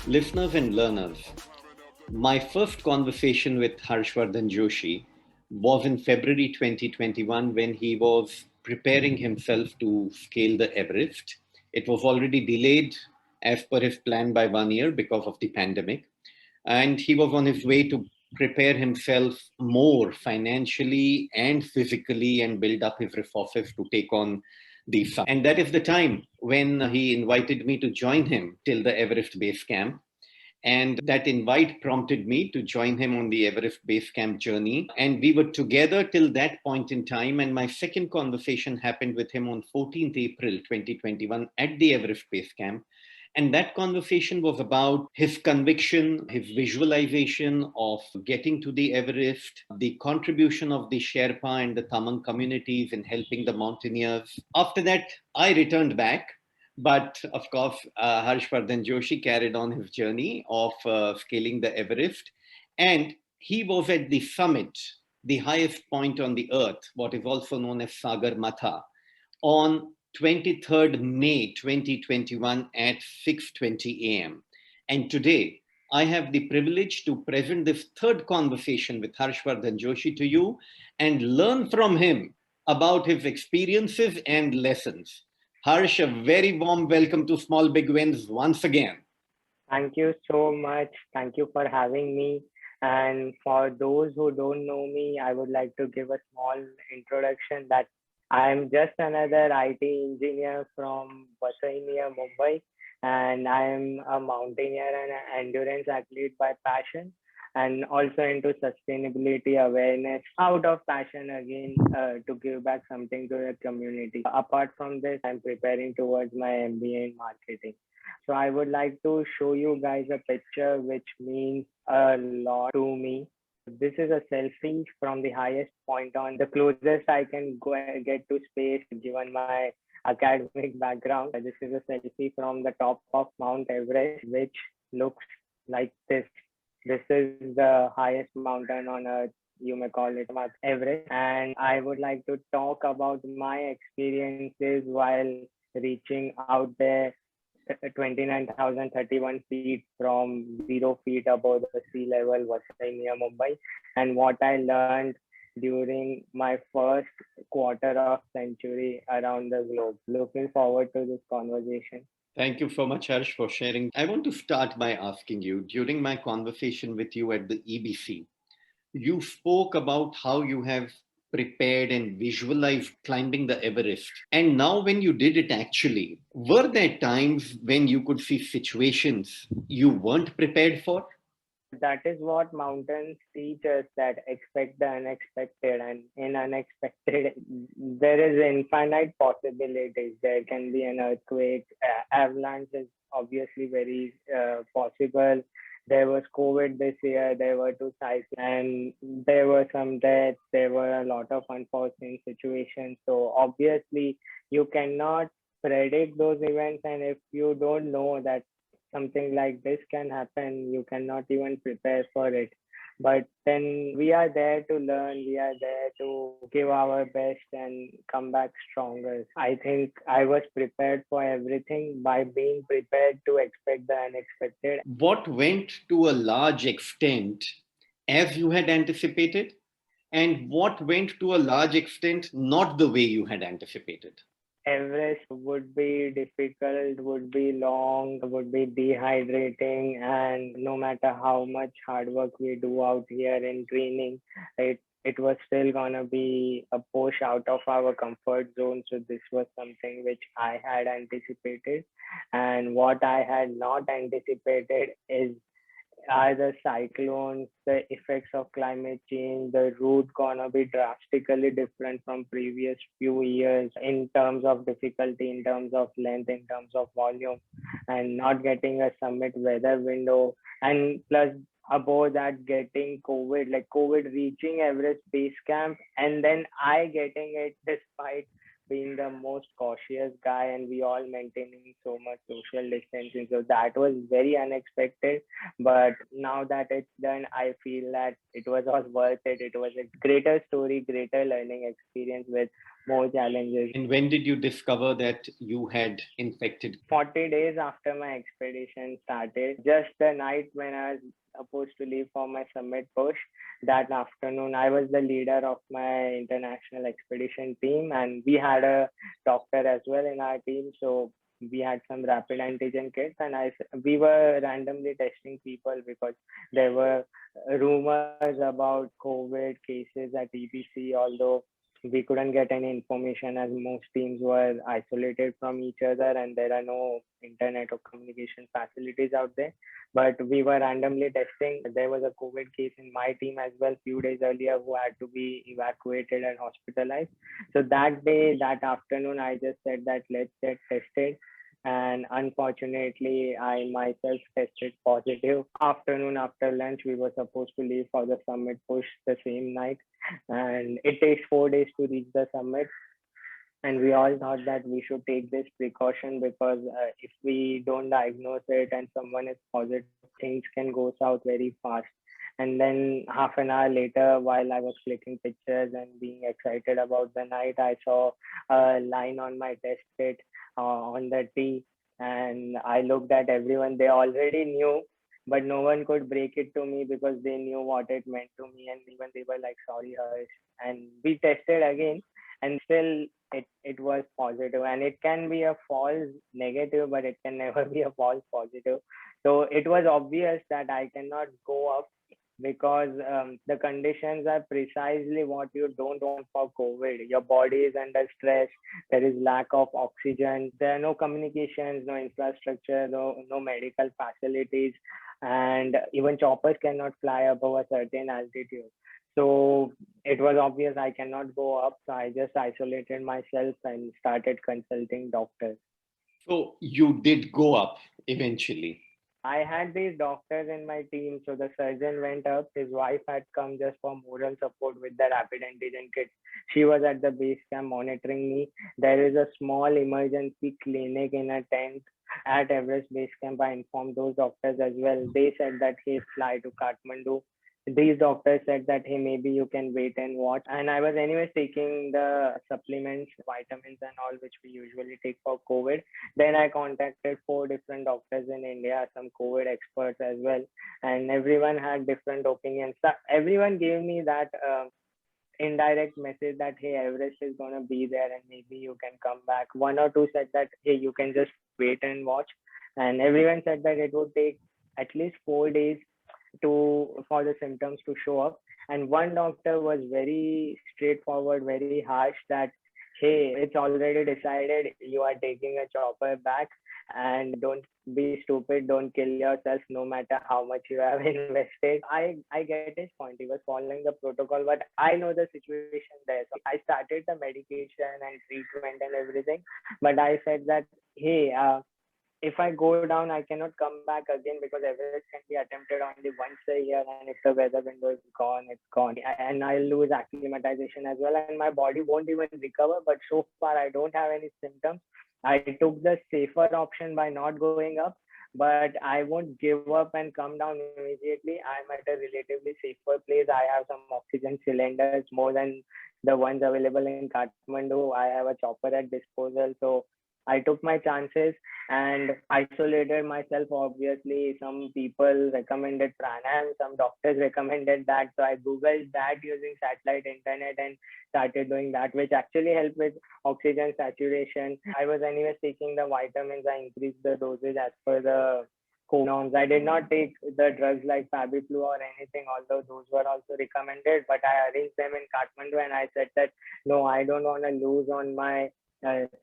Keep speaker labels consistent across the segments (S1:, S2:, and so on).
S1: Listeners and learners, my first conversation with Harshvardhan Joshi was in February 2021 when he was preparing himself to scale the Everest. It was already delayed as per his plan by 1 year because of the pandemic. And he was on his way to prepare himself more financially and physically and build up his resources to take on the summit. And that is the time when he invited me to join him till the Everest Base Camp. And that invite prompted me to join him on the Everest Base Camp journey. And we were together till that point in time. And my second conversation happened with him on 14th April 2021 at the Everest Base Camp. And that conversation was about his conviction, his visualization of getting to the Everest, the contribution of the Sherpa and the Tamang communities in helping the mountaineers. After that, I returned back. But of course, Harshvardhan Joshi carried on his journey of scaling the Everest. And he was at the summit, the highest point on the earth, what is also known as Sagar Matha, on 23rd May 2021 at 6:20 a.m. And today, I have the privilege to present this third conversation with Harshvardhan Joshi to you and learn from him about his experiences and lessons. Harsh, a very warm welcome to Small Big Wins once again.
S2: Thank you so much. Thank you for having me. And for those who don't know me, I would like to give a small introduction that I'm just another IT engineer from Vasai near Mumbai, and I'm a mountaineer and an endurance athlete by passion, and also into sustainability awareness out of passion again to give back something to the community. Apart from this, I'm preparing towards my MBA in marketing. So I would like to show you guys a picture which means a lot to me. This is a selfie from the highest point on the closest I can go get to space given my academic background. This is a selfie from the top of Mount Everest, which looks like this. This is the highest mountain on earth. You may call it Mount Everest. And I would like to talk about my experiences while reaching out there 29,031 feet from 0 feet above the sea level, Vasai near Mumbai, and what I learned during my first quarter of century around the globe. Looking forward to this conversation.
S1: Thank you so much, Harsh, for sharing. I want to start by asking you during my conversation with you at the EBC, you spoke about how you have prepared and visualized climbing the Everest. And now, when you did it actually, were there times when you could see situations you weren't prepared for?
S2: That is what mountains teach us, that expect the unexpected, and in unexpected there is infinite possibilities. There can be an earthquake, avalanche is obviously very possible. There was COVID this year, there were two cyclones, and there were some deaths, there were a lot of unforeseen situations. So obviously you cannot predict those events, and if you don't know that something like this can happen, you cannot even prepare for it. But then we are there to learn, we are there to give our best and come back stronger. I think I was prepared for everything by being prepared to expect the unexpected.
S1: What went to a large extent as you had anticipated, and what went to a large extent not the way you had anticipated?
S2: Everest would be difficult, would be long, would be dehydrating, and no matter how much hard work we do out here in training, it was still gonna be a push out of our comfort zone. So this was something which I had anticipated, and what I had not anticipated is are the cyclones, the effects of climate change, the route gonna be drastically different from previous few years in terms of difficulty, in terms of length, in terms of volume, and not getting a summit weather window, and plus above that getting COVID, like COVID reaching Everest Base Camp, and then I getting it despite being the most cautious guy and we all maintaining so much social distancing. So that was very unexpected. But now that it's done, I feel that it was all worth it. It was a greater story, greater learning experience with more challenges.
S1: And when did you discover that you had infected?
S2: 40 days after my expedition started, just the night when I was supposed to leave for my summit push, that afternoon, I was the leader of my international expedition team, and we had a doctor as well in our team. So we had some rapid antigen kits, and we were randomly testing people because there were rumors about COVID cases at EBC, although we couldn't get any information as most teams were isolated from each other and there are no internet or communication facilities out there. But we were randomly testing. There was a COVID case in my team as well, few days earlier, who had to be evacuated and hospitalized. So that day, that afternoon, I just said that let's get tested. And unfortunately, I myself tested positive. Afternoon after lunch, we were supposed to leave for the summit push the same night, and it takes 4 days to reach the summit. And we all thought that we should take this precaution because if we don't diagnose it and someone is positive, things can go south very fast. And then half an hour later, while I was clicking pictures and being excited about the night, I saw a line on my test kit on the T, and I looked at everyone. They already knew, but no one could break it to me because they knew what it meant to me, and even they were like, "Sorry, Harsh." And we tested again, and still it was positive. And it can be a false negative, but it can never be a false positive. So it was obvious that I cannot go up because the conditions are precisely what you don't want for COVID. Your body is under stress. There is lack of oxygen. There are no communications, no infrastructure, no medical facilities, and even choppers cannot fly above a certain altitude. So it was obvious I cannot go up. So I just isolated myself and started consulting doctors.
S1: So you did go up eventually.
S2: I had these doctors in my team. So the surgeon went up. His wife had come just for moral support with the rapid antigen kit. She was at the base camp monitoring me. There is a small emergency clinic in a tent at Everest Base Camp. I informed those doctors as well. They said that he fly to Kathmandu. These doctors said that hey, maybe you can wait and watch. And I was anyways taking the supplements, vitamins and all which we usually take for COVID. Then I contacted four different doctors in India, some COVID experts as well, and everyone had different opinions. So everyone gave me that indirect message that hey, Everest is gonna be there and maybe you can come back. One or two said that hey, you can just wait and watch, and everyone said that it would take at least 4 days for the symptoms to show up. And one doctor was very straightforward, very harsh that hey, it's already decided you are taking a chopper back, and don't be stupid, don't kill yourself no matter how much you have invested. I get his point. He was following the protocol, but I know the situation there. So I started the medication and treatment and everything, but I said that hey, if I go down, I cannot come back again because Everest can be attempted only once a year, and if the weather window is gone, it's gone. And I'll lose acclimatization as well, and my body won't even recover. But so far, I don't have any symptoms. I took the safer option by not going up, but I won't give up and come down immediately. I'm at a relatively safer place. I have some oxygen cylinders more than the ones available in Kathmandu. I have a chopper at disposal, so I took my chances and isolated myself. Obviously, some people recommended pranayam, some doctors recommended that. So I googled that using satellite internet and started doing that, which actually helped with oxygen saturation. I was anyways taking the vitamins. I increased the dosage as per the norms. I did not take the drugs like Fabiflu or anything, although those were also recommended. But I arranged them in Kathmandu, and I said that no, I don't want to lose on my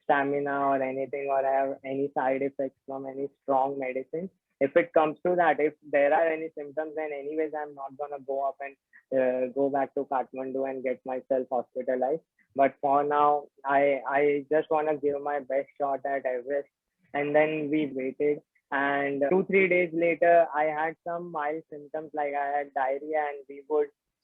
S2: stamina or anything, or have any side effects from any strong medicines. If it comes to that, if there are any symptoms, then anyways, I'm not gonna go up and go back to Kathmandu and get myself hospitalized. But for now, I just wanna give my best shot at Everest. And then we waited. And 2 3 days later, I had some mild symptoms like I had diarrhea, and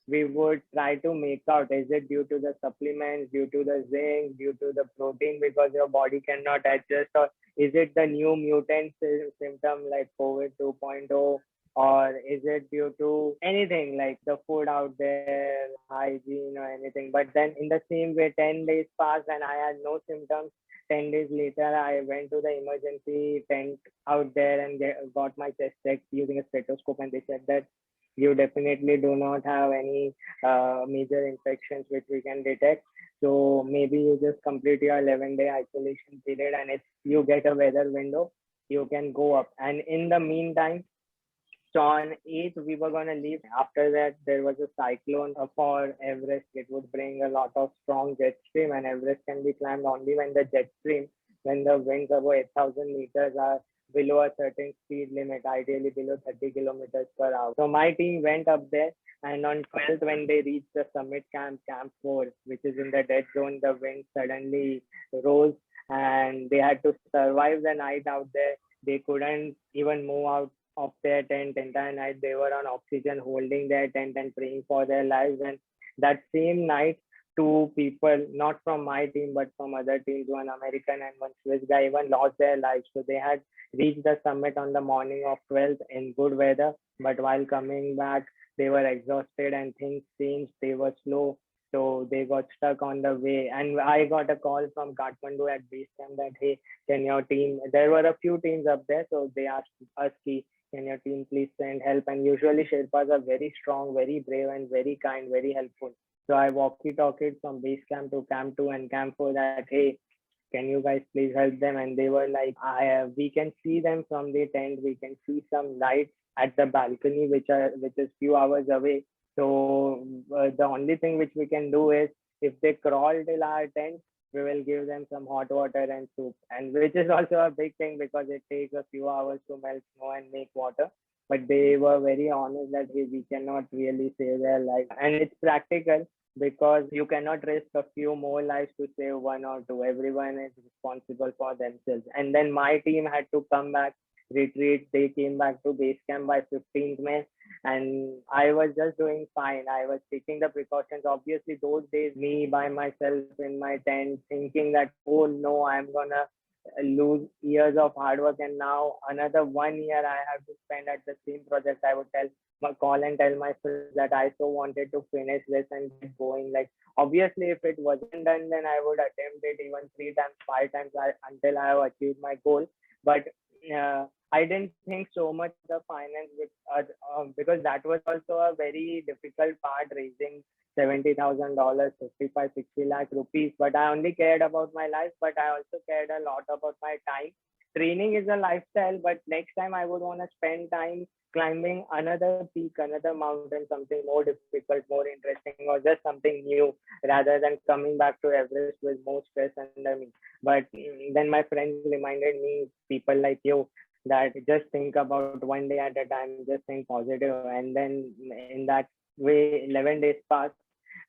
S2: we would try to make out is it due to the supplements, due to the zinc, due to the protein because your body cannot adjust, or is it the new mutant symptom like COVID 2.0, or is it due to anything like the food out there, hygiene or anything? But then in the same way, 10 days passed and I had no symptoms. 10 days later, I went to the emergency tent out there and got my chest checked using a stethoscope, and they said that you definitely do not have any major infections which we can detect. So maybe you just complete your 11-day isolation period, and if you get a weather window, you can go up. And in the meantime, so on 8th, we were going to leave. After that, there was a cyclone for Everest. It would bring a lot of strong jet stream, and Everest can be climbed only when the jet stream, when the winds above 8,000 meters are below a certain speed limit, ideally below 30 kilometers per hour. So my team went up there, and on 12th, when they reached the summit camp, Camp 4, which is in the dead zone, the wind suddenly rose, and they had to survive the night out there. They couldn't even move out of their tent entire night. They were on oxygen, holding their tent and praying for their lives. And that same night, two people, not from my team, but from other teams, one American and one Swiss guy, even lost their lives. So they had reached the summit on the morning of 12th in good weather. But while coming back, they were exhausted and things changed. They were slow. So they got stuck on the way. And I got a call from Kathmandu at base camp that, hey, can your team, there were a few teams up there. So they asked us, can your team please send help? And usually Sherpas are very strong, very brave, and very kind, very helpful. So I walkie-talkied from base camp to camp 2 and camp 4 that, hey, can you guys please help them? And they were like, we can see them from the tent. We can see some lights at the balcony, which is few hours away. So the only thing which we can do is if they crawl till our tent, we will give them some hot water and soup, and which is also a big thing because it takes a few hours to melt snow and make water. But they were very honest that, hey, we cannot really save their life, and it's practical because you cannot risk a few more lives to save one or two. Everyone is responsible for themselves. And then my team had to come back, retreat. They came back to base camp by 15th May, and I was just doing fine. I was taking the precautions. Obviously, those days, me by myself in my tent, thinking that, oh no, I'm gonna lose years of hard work, and now another 1 year I have to spend at the same project. I would call and tell my friends that I so wanted to finish this and get going. Like obviously, if it wasn't done, then I would attempt it even 3 times, 5 times until I have achieved my goal. But I didn't think so much of the finance because that was also a very difficult part, raising $70,000, 55, 60 lakh rupees. But I only cared about my life, but I also cared a lot about my time. Training is a lifestyle, but next time I would want to spend time climbing another peak, another mountain, something more difficult, more interesting, or just something new rather than coming back to Everest with more stress under me. But then my friends reminded me, people like you, that just think about 1 day at a time, just think positive. And then in that way, 11 days passed.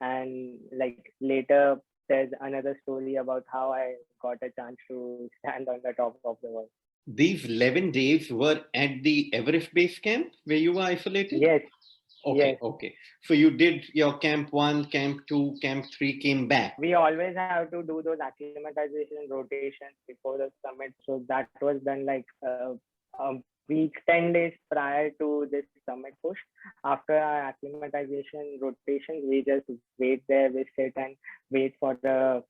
S2: And like later, there's another story about how I got a chance to stand on the top of the world.
S1: These 11 days were at the Everest Base Camp where you were isolated?
S2: Yes,
S1: Okay,
S2: yes.
S1: okay. So you did your Camp 1, Camp 2, Camp 3, came back.
S2: We always have to do those acclimatization rotations before the summit. So that was done like a week, 10 days prior to this summit push. After our acclimatization rotations, we just wait there, we sit and wait for the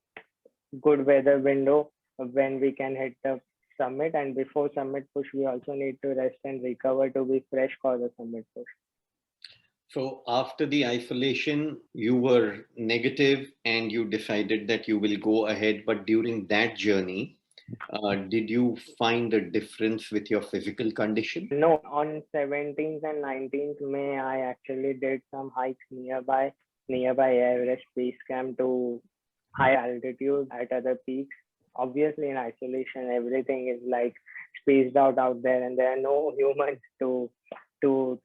S2: good weather window when we can hit the summit. And before summit push, we also need to rest and recover to be fresh for the summit push.
S1: So after the isolation, you were negative and you decided that you will go ahead. But during that journey, did you find a difference with your physical condition?
S2: No, on 17th and 19th May, I actually did some hikes nearby Everest Base Camp to high altitude at other peaks. Obviously, in isolation, everything is like spaced out there, and there are no humans to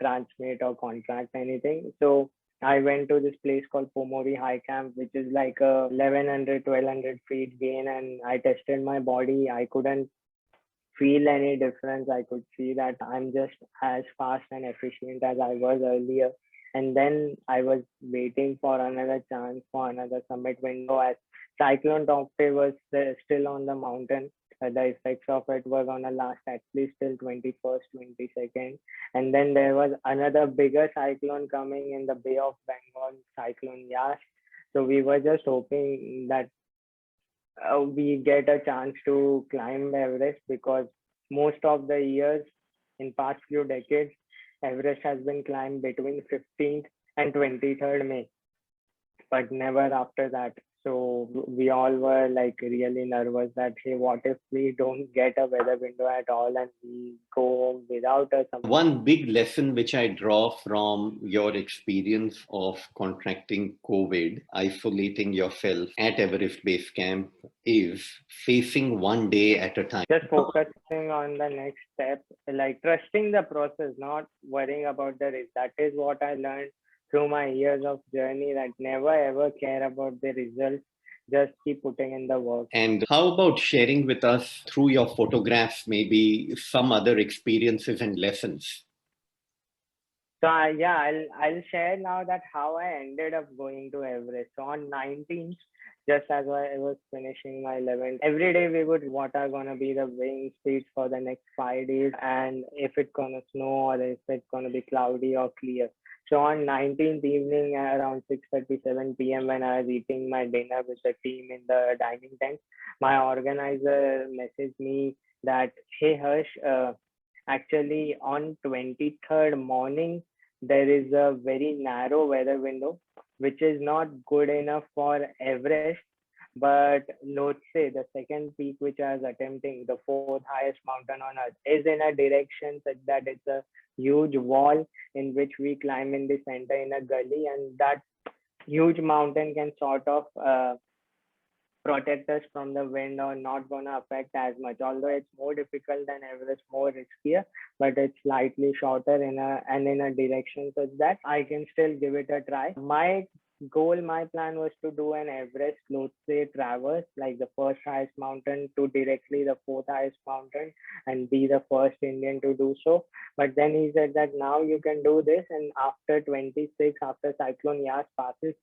S2: transmit or contract anything. So I went to this place called Pomori High Camp, which is like a 1100, 1200 feet gain, and I tested my body. I couldn't feel any difference. I could see that I'm just as fast and efficient as I was earlier. And then I was waiting for another chance for another summit window as Cyclone Topte was still on the mountain. the effects of it were gonna last at least till 21st, 22nd. And then there was another bigger cyclone coming in the Bay of Bengal, Cyclone Yash. So we were just hoping that we get a chance to climb Everest, because most of the years in past few decades, Everest has been climbed between 15th and 23rd May, but never after that. So we all were like really nervous that, hey, what if we don't get a weather window at all and we go home without a summit?
S1: One big lesson which I draw from your experience of contracting COVID, isolating yourself at Everest Base Camp, is facing one day at a time.
S2: Just focusing on the next step, like trusting the process, not worrying about the risk. That is what I learned through my years of journey, that never ever care about the results. Just keep putting in the work.
S1: And how about sharing with us through your photographs, maybe some other experiences and lessons?
S2: So yeah, I'll share now that how I ended up going to Everest. So on 19th, just as I was finishing my 11th, every day we would what are gonna be the wind speeds for the next 5 days, and if it's gonna snow or if it's gonna be cloudy or clear. So on 19th evening around 6:37 p.m. when I was eating my dinner with the team in the dining tent, my organizer messaged me that, hey Harsh, actually on 23rd morning there is a very narrow weather window, which is not good enough for Everest. But let's say the second peak, which I was attempting, the fourth highest mountain on earth, is in a direction such that it's a huge wall in which we climb in the center in a gully, and that huge mountain can sort of protect us from the wind or not gonna affect as much. Although it's more difficult than Everest, more riskier, but it's slightly shorter in a direction such that I can still give it a try. My goal, my plan was to do an Everest Lhotse traverse, like the first highest mountain to directly the fourth highest mountain, and be the first Indian to do so. But then he said that now you can do this, and after 26, after Cyclone Yas passes,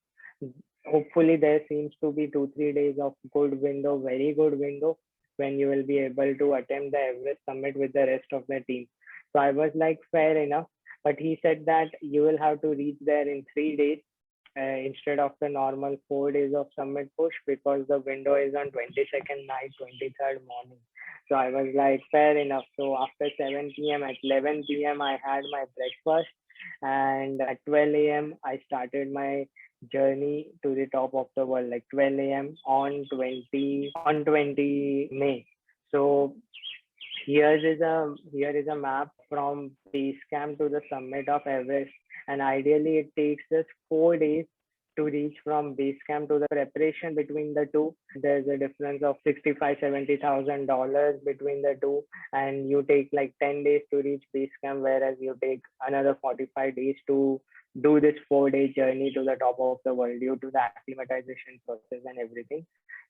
S2: hopefully there seems to be 2 3 days of good window, very good window, when you will be able to attempt the Everest summit with the rest of the team. So I was like, fair enough. But he said that you will have to reach there in 3 days, instead of the normal 4 days of summit push, because the window is on 22nd night, 23rd morning. So I was like, fair enough. So after 7 p.m. at 11 p.m. I had my breakfast, and at 12 a.m. I started my journey to the top of the world, like 12 a.m. on 20 May. So here is a map from base camp to the summit of Everest, and ideally it takes us 4 days to reach from base camp to the preparation between the two. There's a difference of 65 70,000 dollars between the two, and you take like 10 days to reach base camp, whereas you take another 45 days to do this 4 day journey to the top of the world due to the acclimatization process and everything.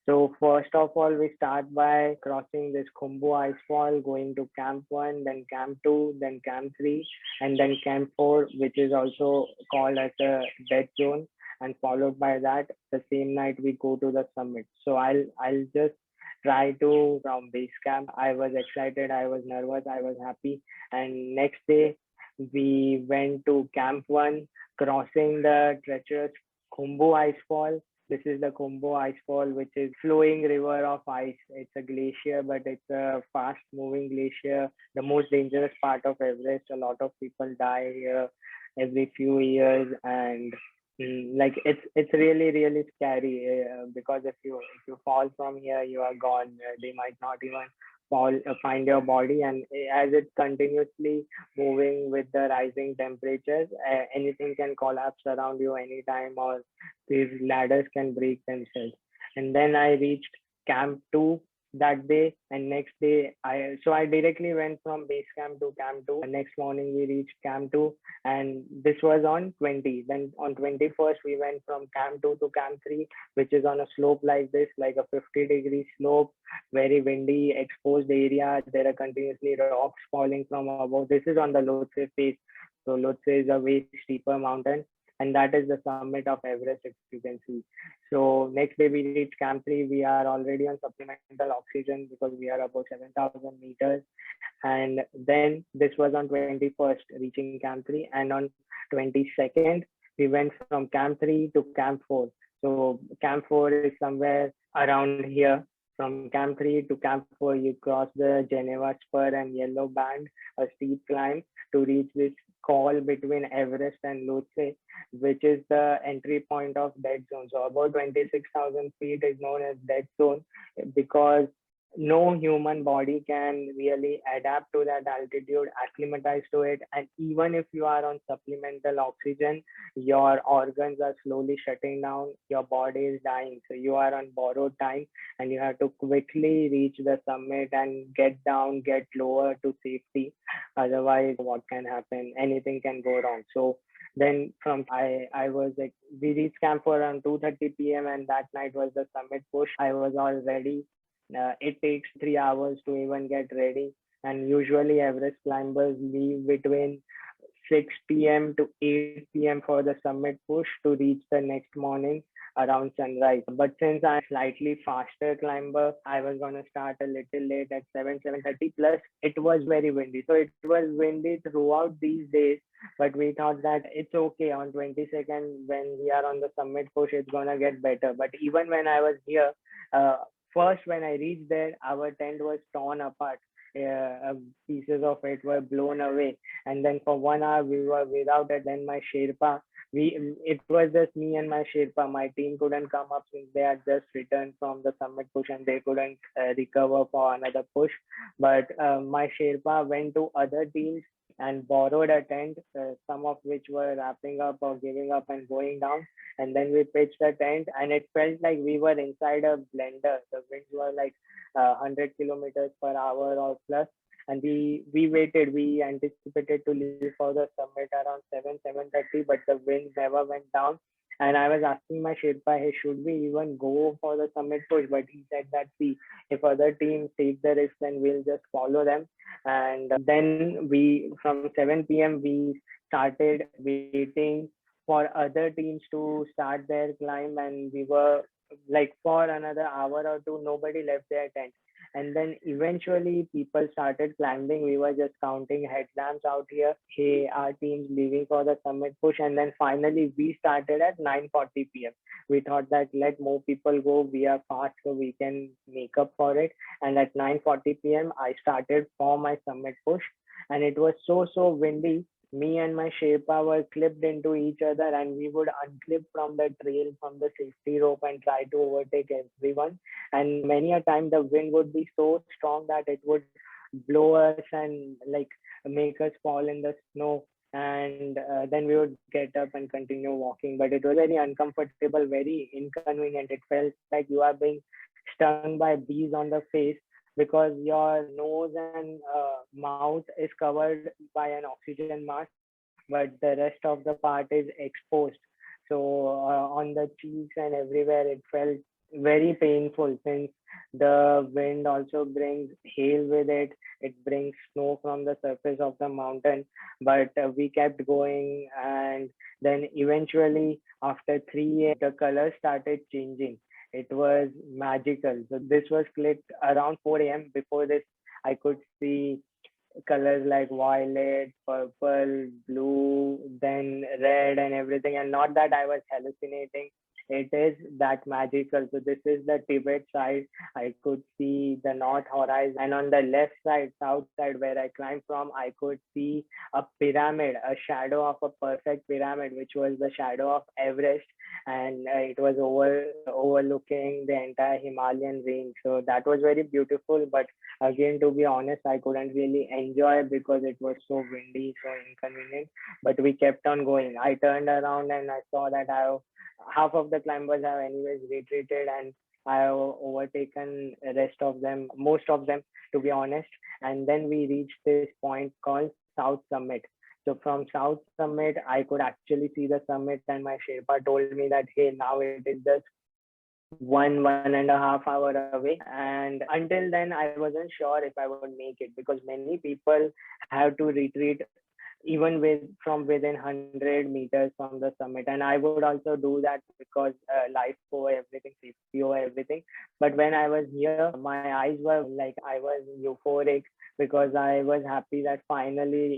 S2: So first of all, we start by crossing this Khumbu ice fall, going to Camp 1, then Camp 2, then Camp 3, and then Camp 4, which is also called as a death zone. And followed by that, the same night we go to the summit. So I'll just try to from base camp. I was excited, I was nervous, I was happy. And next day we went to Camp 1, crossing the treacherous Khumbu ice fall. This is the Khumbu ice fall, which is flowing river of ice. It's a glacier, but it's a fast moving glacier. The most dangerous part of Everest. A lot of people die here every few years, and like it's really really scary, because if you fall from here, you are gone. They might not even find your body, and as it's continuously moving with the rising temperatures, anything can collapse around you anytime, or these ladders can break themselves. And then I reached Camp 2 that day, and next day I directly went from base camp to Camp 2. Next morning we reached Camp 2, and this was on 20. Then on 21st we went from Camp 2 to Camp 3, which is on a slope like this, like a 50-degree slope, very windy, exposed area. There are continuously rocks falling from above. This is on the Lhotse face. So Lhotse is a way steeper mountain. and that is the summit of Everest, if you can see. So next day we reach Camp 3. We are already on supplemental oxygen because we are above 7,000 meters. And then this was on 21st, reaching Camp 3, and on 22nd we went from Camp 3 to Camp 4. So Camp 4 is somewhere around here. From Camp 3 to Camp 4, you cross the Geneva Spur and Yellow Band, a steep climb to reach this call between Everest and Lhotse, which is the entry point of dead zone. So about 26,000 feet is known as dead zone because no human body can really adapt to that altitude, acclimatize to it. And even if you are on supplemental oxygen, your organs are slowly shutting down, your body is dying. So you are on borrowed time and you have to quickly reach the summit and get down, get lower to safety. Otherwise, what can happen? Anything can go wrong. So then from I was like, we reached camp for around 2:30 p.m. and that night was the summit push. I was all ready. It takes 3 hours to even get ready. And usually Everest climbers leave between 6 p.m. to 8 p.m. for the summit push to reach the next morning around sunrise. But since I'm slightly faster climber, I was gonna start a little late at 7:30. Plus, it was very windy, so it was windy throughout these days. But we thought that it's okay on 22nd when we are on the summit push, it's gonna get better. But even when I was here, uh, first when I reached there, our tent was torn apart. Pieces of it were blown away, and then for 1 hour we were without it. Then my Sherpa, we it was just me and my Sherpa. My team couldn't come up since they had just returned from the summit push and they couldn't recover for another push. But my Sherpa went to other teams and borrowed a tent, some of which were wrapping up or giving up and going down. And then we pitched a tent, and it felt like we were inside a blender. The winds were like 100 kilometers per hour or plus, and we waited. We anticipated to leave for the summit around 7:30, but the wind never went down. And I was asking my Sherpa, hey, should we even go for the summit push? But he said that, see, if other teams take the risk, then we'll just follow them. And then we, from 7 p.m., we started waiting for other teams to start their climb. And we were like, for another hour or two, nobody left their tent. And then eventually people started climbing. We were just counting headlamps out here. Hey, our team's leaving for the summit push. And then finally we started at 9:40 p.m. We thought that let more people go. We are fast, so we can make up for it. And at 9:40 p.m. I started for my summit push. And it was so windy. Me and my Sherpa were clipped into each other, and we would unclip from the trail, from the safety rope, and try to overtake everyone. And many a time the wind would be so strong that it would blow us and like make us fall in the snow. And then we would get up and continue walking. But it was very uncomfortable, very inconvenient. It felt like you are being stung by bees on the face because your nose and mouth is covered by an oxygen mask, but the rest of the part is exposed. So on the cheeks and everywhere, it felt very painful since the wind also brings hail with it. It brings snow from the surface of the mountain. But we kept going, and then eventually, after 3 a.m., the colors started changing. It was magical. So this was clicked around 4 a.m. Before this, I could see colors like violet, purple, blue, then red and everything. And not that I was hallucinating. It is that magical. So this is the Tibet side. I could see the north horizon. And on the left side, south side, where I climbed from, I could see a pyramid, a shadow of a perfect pyramid, which was the shadow of Everest. And it was overlooking the entire Himalayan range. So that was very beautiful. But again, to be honest, I couldn't really enjoy because it was so windy, so inconvenient. But we kept on going. I turned around and I saw that half of the climbers have anyways retreated, and I have overtaken the rest of them, most of them, to be honest. And then we reached this point called South Summit. So from South Summit, I could actually see the summit, and my Sherpa told me that, hey, now it is just 1.5 hour away. And until then, I wasn't sure if I would make it because many people have to retreat even with from within 100 meters from the summit. And I would also do that because life over everything, safety over everything. But when I was here, my eyes were like I was euphoric because I was happy that finally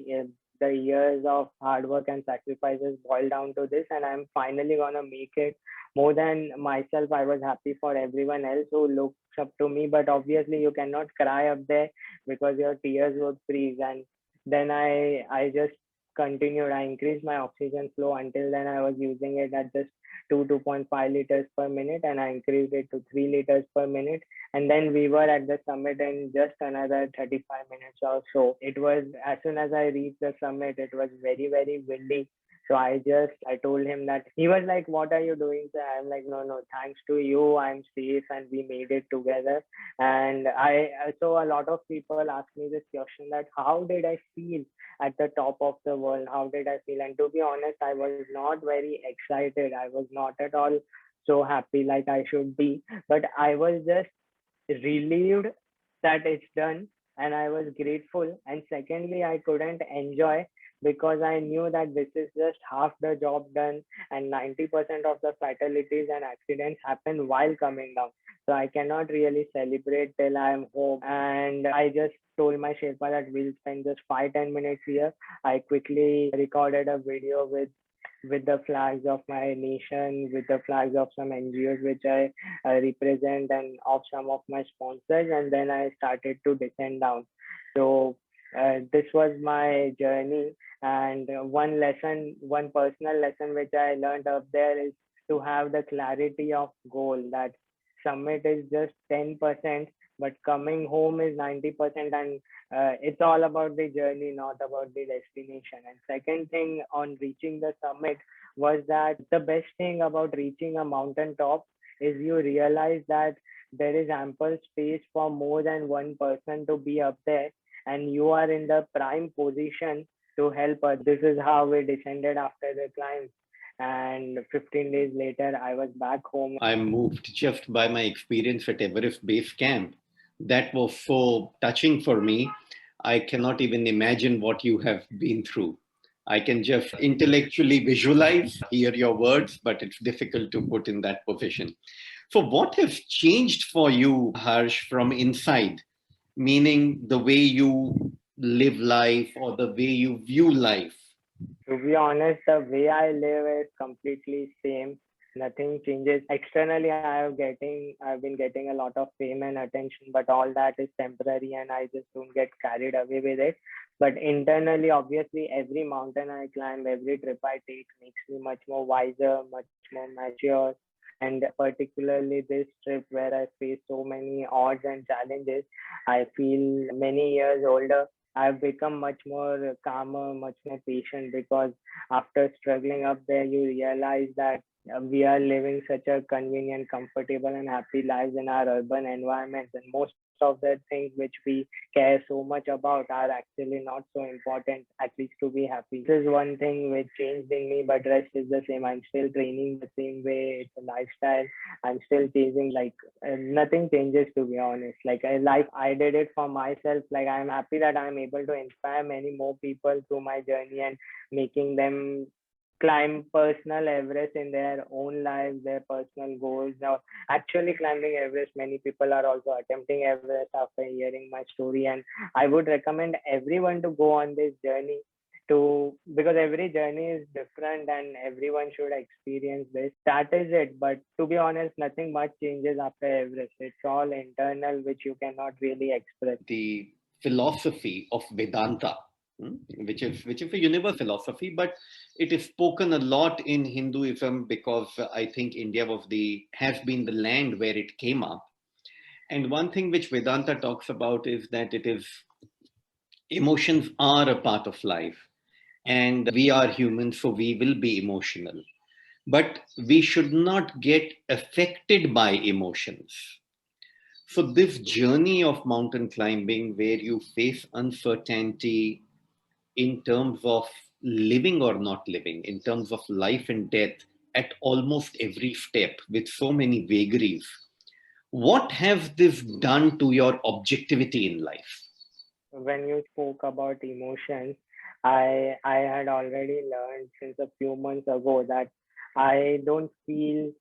S2: the years of hard work and sacrifices boiled down to this, and I'm finally gonna make it. More than myself, I was happy for everyone else who looks up to me. But obviously, you cannot cry up there because your tears would freeze. And then I just continued. I increased my oxygen flow. Until then I was using it at just 2.5 liters per minute, and I increased it to 3 liters per minute. And then we were at the summit in just another 35 minutes or so. It was, as soon as I reached the summit, it was very, very windy. So I told him that. He was like, "What are you doing, sir?" I'm like, "No, no, thanks to you, I'm safe and we made it together." And so a lot of people ask me this question, that how did I feel at the top of the world? How did I feel? And to be honest, I was not very excited. I was not at all so happy like I should be. But I was just relieved that it's done, and I was grateful. And secondly, I couldn't enjoy because I knew that this is just half the job done, and 90% of the fatalities and accidents happen while coming down. So I cannot really celebrate till I'm home. And I just told my Sherpa that we'll spend just 5-10 minutes here. I quickly recorded a video with the flags of my nation, with the flags of some NGOs which I represent, and of some of my sponsors. And then I started to descend down. So this was my journey. And one personal lesson which I learned up there is to have the clarity of goal, that summit is just 10%, but coming home is 90%. And it's all about the journey, not about the destination. And second thing on reaching the summit was that the best thing about reaching a mountain top is you realize that there is ample space for more than one person to be up there, and you are in the prime position to help us. This is how we descended after the climb. And 15 days later, I was back home.
S1: I'm moved just by my experience at Everest Base Camp. That was so touching for me. I cannot even imagine what you have been through. I can just intellectually visualize, hear your words, but it's difficult to put in that position. So, what has changed for you, Harsh, from inside? Meaning the way you live life or the way you view life?
S2: To be honest, the way I live is completely same. Nothing changes. Externally, I've been getting a lot of fame and attention, but all that is temporary, and I just don't get carried away with it. But internally, obviously, every mountain I climb, every trip I take makes me much more wiser, much more mature. And particularly this trip where I faced so many odds and challenges, I feel many years older. I've become much more calmer, much more patient, because after struggling up there, you realize that we are living such a convenient, comfortable, and happy lives in our urban environments. And most of the things which we care so much about are actually not so important, at least to be happy. This is one thing which changed in me, but rest is the same. I'm still training the same way. It's a lifestyle. I'm still chasing, like, nothing changes, to be honest. Like, I did it for myself. Like, I'm happy that I'm able to inspire many more people through my journey and making them climb personal Everest in their own lives, their personal goals. Now, actually climbing Everest, many people are also attempting Everest after hearing my story. And I would recommend everyone to go on this journey, to because every journey is different and everyone should experience this. That is it. But to be honest, nothing much changes after Everest. It's all internal, which you cannot really express.
S1: The philosophy of Vedanta, which is a universal philosophy, but it is spoken a lot in Hinduism because I think India has been the land where it came up. And one thing which Vedanta talks about is that emotions are a part of life, and we are humans, so we will be emotional. But we should not get affected by emotions. So, this journey of mountain climbing, where you face uncertainty in terms of living or not living, in terms of life and death at almost every step with so many vagaries, what has this done to your objectivity in life?
S2: When you spoke about emotions, I had already learned since a few months ago that I don't feel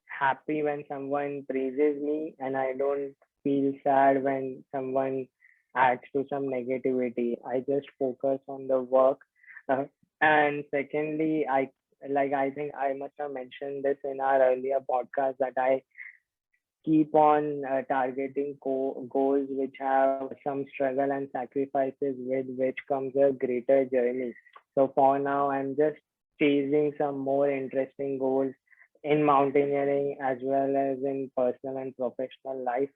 S2: happy when someone praises me, and I don't feel sad when someone adds to some negativity. I just focus on the work. Uh, and secondly, I think I must have mentioned this in our earlier podcast that I keep on targeting goals which have some struggle and sacrifices with which comes a greater journey. So for now, I'm just chasing some more interesting goals in mountaineering as well as in personal and professional life.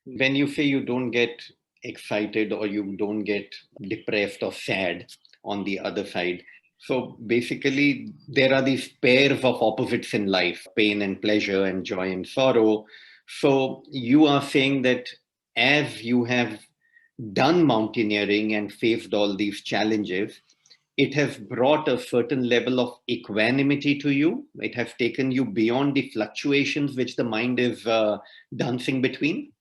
S1: When you say you don't get excited or you don't get depressed or sad on the other side, so basically there are these pairs of opposites in life, pain and pleasure and joy and sorrow. So you are saying that as you have done mountaineering and faced all these challenges, it has brought a certain level of equanimity to you. It has taken you beyond the fluctuations which the mind is dancing between.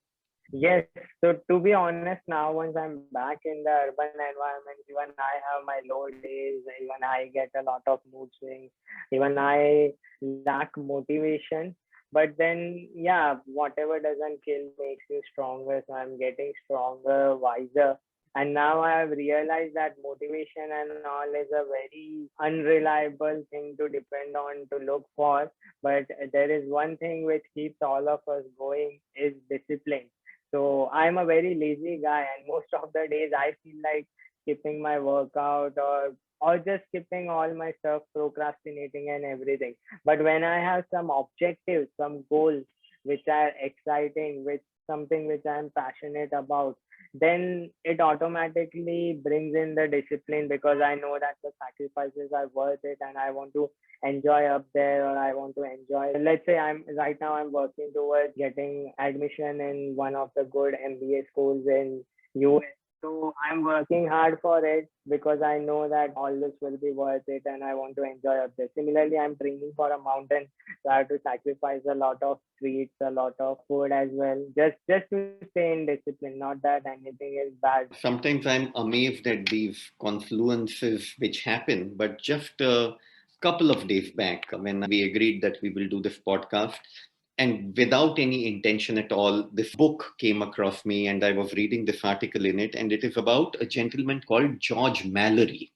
S2: Yes, so to be honest, now once I'm back in the urban environment, even I have my low days, even I get a lot of mood swings, even I lack motivation. But then, yeah, whatever doesn't kill makes you stronger. So I'm getting stronger, wiser. And now I have realized that motivation and all is a very unreliable thing to depend on to look for. But there is one thing which keeps all of us going is discipline. So I'm a very lazy guy, and most of the days I feel like skipping my workout or just skipping all my stuff, procrastinating and everything. But when I have some objectives, some goals which are exciting, which something which I'm passionate about, then it automatically brings in the discipline because I know that the sacrifices are worth it and I want to enjoy up there, or I want to enjoy. Let's say I'm right now I'm working towards getting admission in one of the good MBA schools in US. So I'm working hard for it because I know that all this will be worth it and I want to enjoy up there. Similarly, I'm training for a mountain, so I have to sacrifice a lot of treats, a lot of food as well, just to stay in discipline. Not that anything is bad.
S1: Sometimes I'm amazed at these confluences which happen. But just a couple of days back, when we agreed that we will do this podcast, and without any intention at all, this book came across me, and I was reading this article in it, and it is about a gentleman called George Mallory.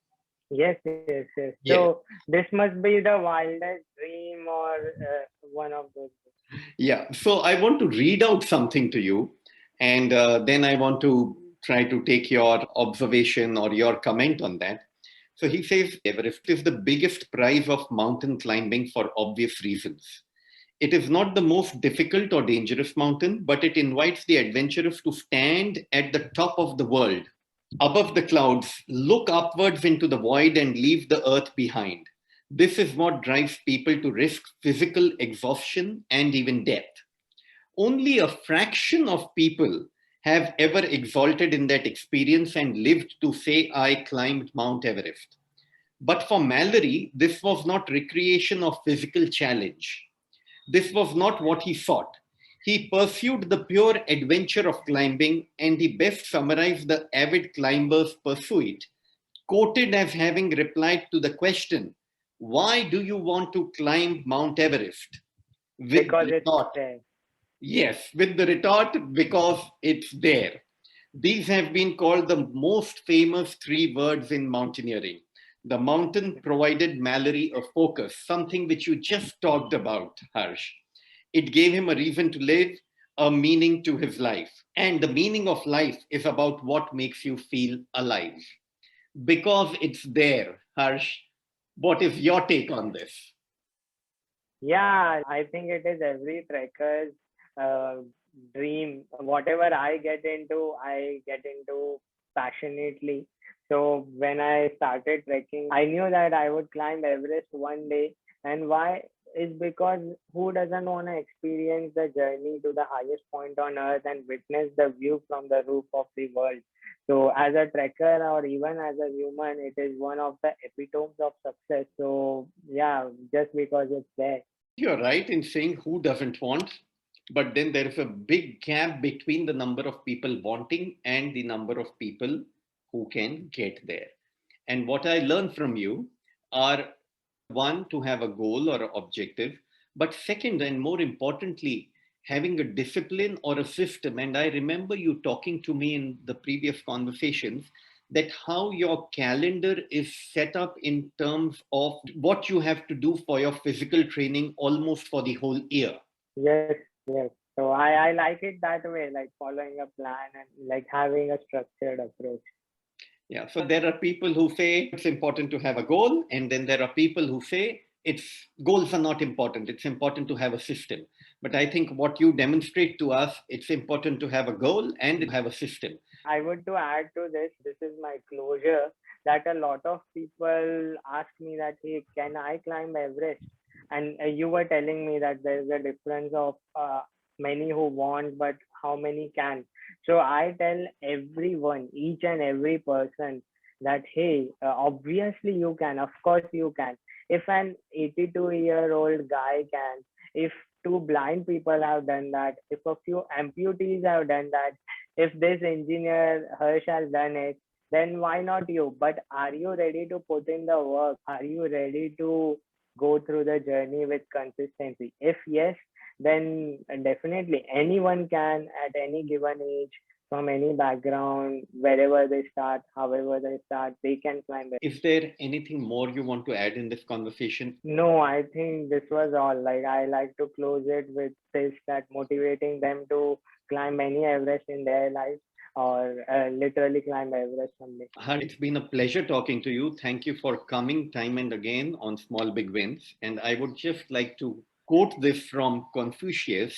S2: Yes, yes, yes.
S1: Yes.
S2: So this must be the wildest dream or one of those.
S1: Yeah. So I want to read out something to you, and then I want to try to take your observation or your comment on that. So he says Everest is the biggest prize of mountain climbing for obvious reasons. It is not the most difficult or dangerous mountain, but it invites the adventurous to stand at the top of the world, above the clouds, look upwards into the void and leave the earth behind. This is what drives people to risk physical exhaustion and even death. Only a fraction of people have ever exalted in that experience and lived to say, I climbed Mount Everest. But for Mallory, this was not recreation or physical challenge. This was not what he sought. He pursued the pure adventure of climbing, and he best summarized the avid climber's pursuit, quoted as having replied to the question, why do you want to climb Mount Everest? With
S2: Because
S1: the
S2: it's
S1: retort,
S2: there.
S1: yes, with the retort, because it's there. These have been called the most famous three words in mountaineering. The mountain provided Mallory a focus, something which you just talked about, Harsh. It gave him a reason to live, a meaning to his life. And the meaning of life is about what makes you feel alive. Because it's there, Harsh. What is your take on this?
S2: Yeah, I think it is every trekker's uh, dream. Whatever I get into passionately. So when I started trekking, I knew that I would climb Everest one day. And why is because who doesn't want to experience the journey to the highest point on earth and witness the view from the roof of the world? So as a trekker or even as a human, it is one of the epitomes of success. So yeah, just because it's there.
S1: You're right in saying who doesn't want, but then there is a big gap between the number of people wanting and the number of people who can get there. And what I learn from you are one, to have a goal or an objective, but second, and more importantly, having a discipline or a system. And I remember you talking to me in the previous conversations that how your calendar is set up in terms of what you have to do for your physical training almost for the whole year.
S2: Yes, yes. So I like it that way, like following a plan and like having a structured approach.
S1: Yeah. So there are people who say it's important to have a goal, and then there are people who say it's goals are not important. It's important to have a system. But I think what you demonstrate to us, it's important to have a goal and have a system.
S2: I would to add to this is my closure that a lot of people ask me that, hey, can I climb Everest? And you were telling me that there is a difference of many who want, but how many can. So I tell everyone, each and every person, that hey, obviously you can. Of course you can. If an 82-year-old guy can, if two blind people have done that, if a few amputees have done that, if this engineer Harsh has done it, then why not you? But are you ready to put in the work? Are you ready to go through the journey with consistency? If yes, then definitely anyone can at any given age, from any background, wherever they start, however they start, they can climb it.
S1: Is there anything more you want to add in this conversation?
S2: No, I think this was all. Like I like to close it with this, that motivating them to climb any Everest in their life, or literally climb Everest someday.
S1: It's been a pleasure talking to you. Thank you for coming time and again on Small Big Wins. And I would just like to quote this from Confucius,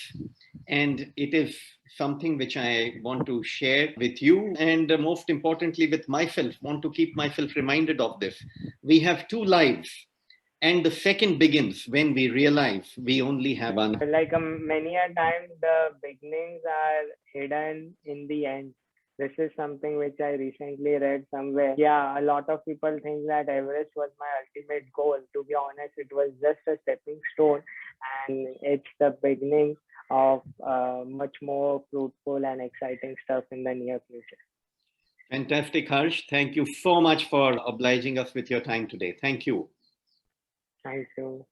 S1: and it is something which I want to share with you, and most importantly with myself, want to keep myself reminded of this. We have two lives, and the second begins when we realize we only have one.
S2: Like many a time, the beginnings are hidden in the end. This is something which I recently read somewhere. Yeah, a lot of people think that Everest was my ultimate goal. To be honest, it was just a stepping stone, and it's the beginning of much more fruitful and exciting stuff in the near future.
S1: Fantastic, Harsh. Thank you so much for obliging us with your time today. Thank you.
S2: Thank you.